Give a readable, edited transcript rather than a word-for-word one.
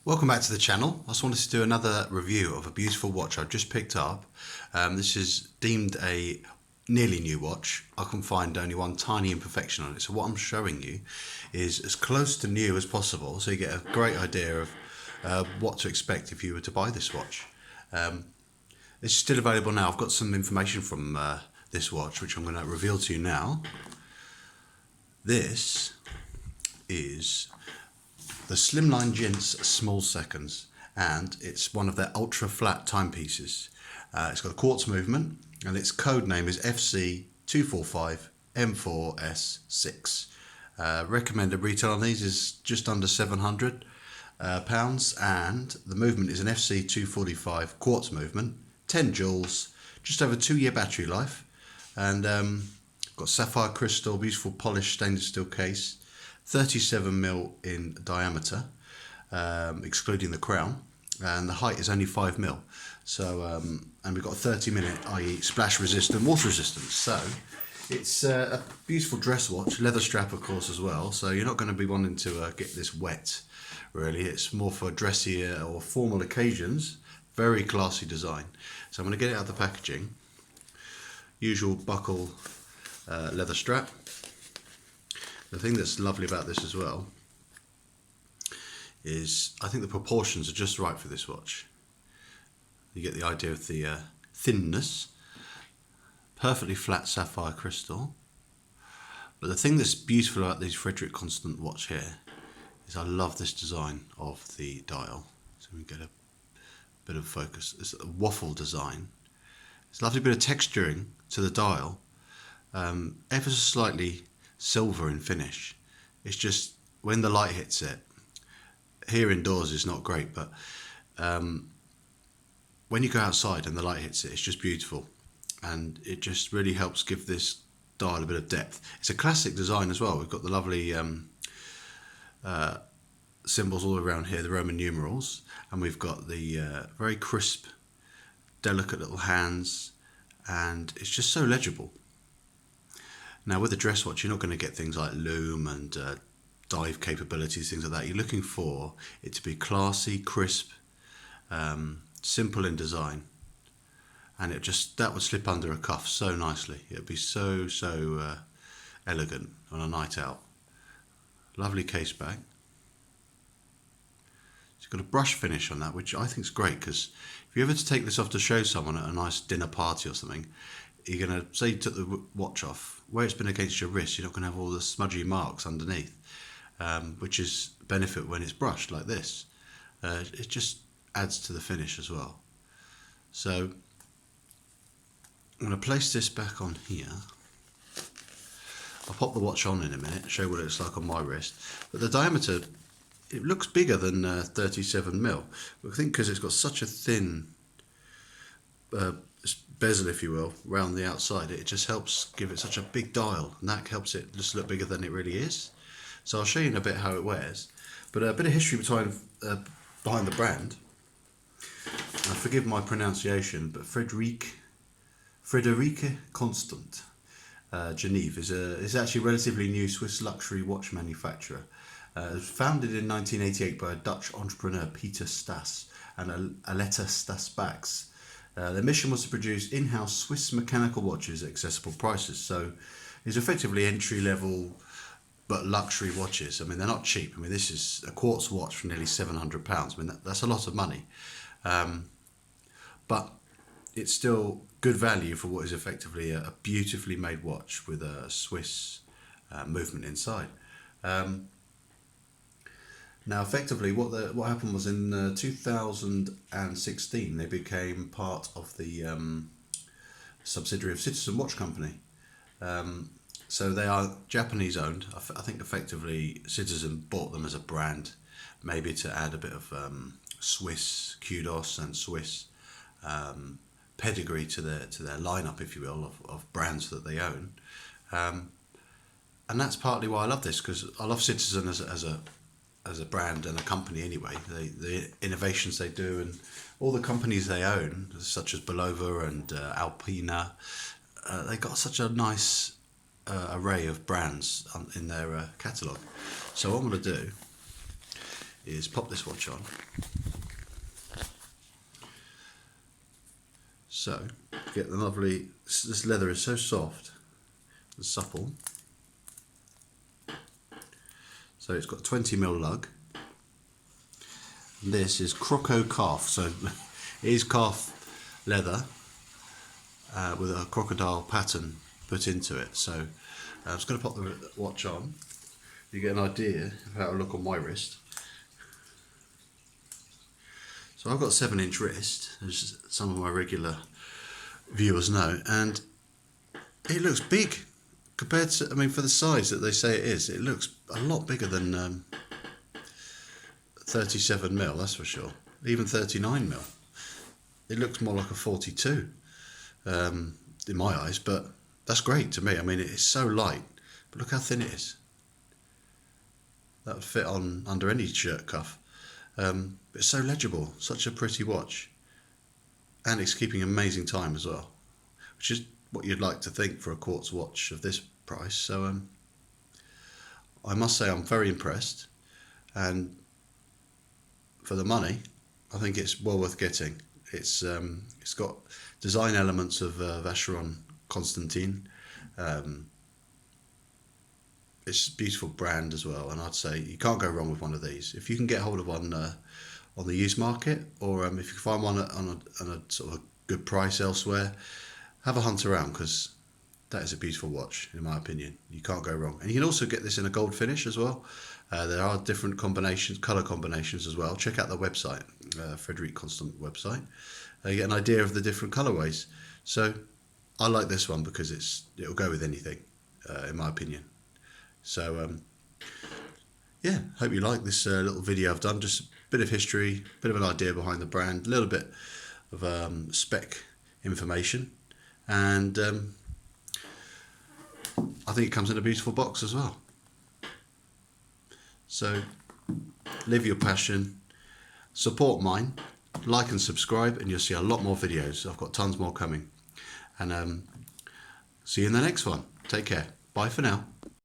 Welcome back to the channel. I just wanted to do another review of a beautiful watch I've just picked up. This is deemed a nearly new watch. I can find only one tiny imperfection on it, so what I'm showing you is as close to new as possible, so you get a great idea of what to expect if you were to buy this watch. It's still available now. I've got some information from this watch which I'm going to reveal to you now. This is the Slimline Gents Small Seconds, and it's one of their ultra flat timepieces. It's got a quartz movement and its code name is FC245M4S6. Recommended retail on these is just under £700, and the movement is an FC245 quartz movement, 10 joules, just over 2-year battery life, and got sapphire crystal, beautiful polished stainless steel case, 37mm in diameter, excluding the crown, and the height is only 5mm. So, and we've got a 30-minute, i.e. splash resistant, water resistant. So, it's a beautiful dress watch, leather strap of course as well. So you're not going to be wanting to get this wet, really. It's more for dressier or formal occasions. Very classy design. So I'm going to get it out of the packaging. Usual buckle leather strap. The thing that's lovely about this as well is I think the proportions are just right for this watch. You get the idea of the thinness, perfectly flat sapphire crystal. But the thing that's beautiful about these Frederique constant watch here is I love this design of the dial. So we get a bit of focus. It's a waffle design. It's a lovely bit of texturing to the dial, ever so slightly silver in finish. It's just when the light hits it, here indoors is not great, but when you go outside and the light hits it, it's just beautiful, and it just really helps give this dial a bit of depth. It's a classic design as well. We've got the lovely symbols all around here, the Roman numerals, and we've got the very crisp, delicate little hands, and it's just so legible. Now with a dress watch, you're not going to get things like loom and dive capabilities, things like that. You're looking for it to be classy, crisp, simple in design, and that would slip under a cuff so nicely. It would be so elegant on a night out. Lovely case back. It's got a brush finish on that, which I think is great, because if you ever to take this off to show someone at a nice dinner party or something, you're going to say you took the watch off, where it's been against your wrist, you're not going to have all the smudgy marks underneath, which is a benefit when it's brushed like this. It just adds to the finish as well. So I'm going to place this back on here. I'll pop the watch on in a minute, show what it looks like on my wrist. But the diameter, it looks bigger than 37mm. I think because it's got such a thin bezel, if you will, round the outside, it just helps give it such a big dial, and that helps it just look bigger than it really is. So I'll show you in a bit how it wears, but a bit of history behind the brand. Forgive my pronunciation, but Frederique Constant Genève is actually a relatively new Swiss luxury watch manufacturer. It was founded in 1988 by a Dutch entrepreneur, Peter Stas, and Aletta Stas-Bax. Their mission was to produce in-house Swiss mechanical watches at accessible prices. So it's effectively entry-level but luxury watches. I mean, they're not cheap. I mean, this is a quartz watch for nearly £700. I mean, that's a lot of money. But it's still good value for what is effectively a beautifully made watch with a Swiss movement inside. Now, effectively, what happened was in 2016 they became part of the subsidiary of Citizen Watch Company. So they are Japanese owned. I think effectively Citizen bought them as a brand, maybe to add a bit of Swiss kudos and Swiss pedigree to their lineup, if you will, of brands that they own. And that's partly why I love this, because I love Citizen as a brand and a company anyway. The innovations they do and all the companies they own, such as Belova and Alpina, they got such a nice array of brands in their catalogue. So what I'm going to do is pop this watch on. So, get the lovely, this leather is so soft and supple. So it's got 20mm lug. And this is croco calf, so it is calf leather with a crocodile pattern put into it. So I'm just going to pop the watch on. You get an idea of how it'll look on my wrist. So I've got a 7-inch wrist, as some of my regular viewers know, and it looks big compared to, I mean, for the size that they say it is, it looks a lot bigger than 37mm, that's for sure. Even 39mm. It looks more like a 42 in my eyes, but that's great to me. I mean, it's so light, but look how thin it is. That would fit on under any shirt cuff. It's so legible, such a pretty watch, and it's keeping amazing time as well, which is what you'd like to think for a quartz watch of this price. So I must say I'm very impressed, and for the money I think it's well worth getting. It's got design elements of Vacheron Constantin. It's a beautiful brand as well, and I'd say you can't go wrong with one of these. If you can get hold of one on the used market, or if you can find one on a sort of a good price elsewhere, have a hunt around, because that is a beautiful watch in my opinion. You can't go wrong. And you can also get this in a gold finish as well. There are different combinations, colour combinations as well. Check out the website, Frederique Constant website. You get an idea of the different colourways. So I like this one because it'll go with anything, in my opinion. So yeah, hope you like this little video I've done. Just a bit of history, a bit of an idea behind the brand, a little bit of spec information, and I think it comes in a beautiful box as well. So live your passion, support mine, like and subscribe, and you'll see a lot more videos. I've got tons more coming, and see you in the next one. Take care. Bye for now.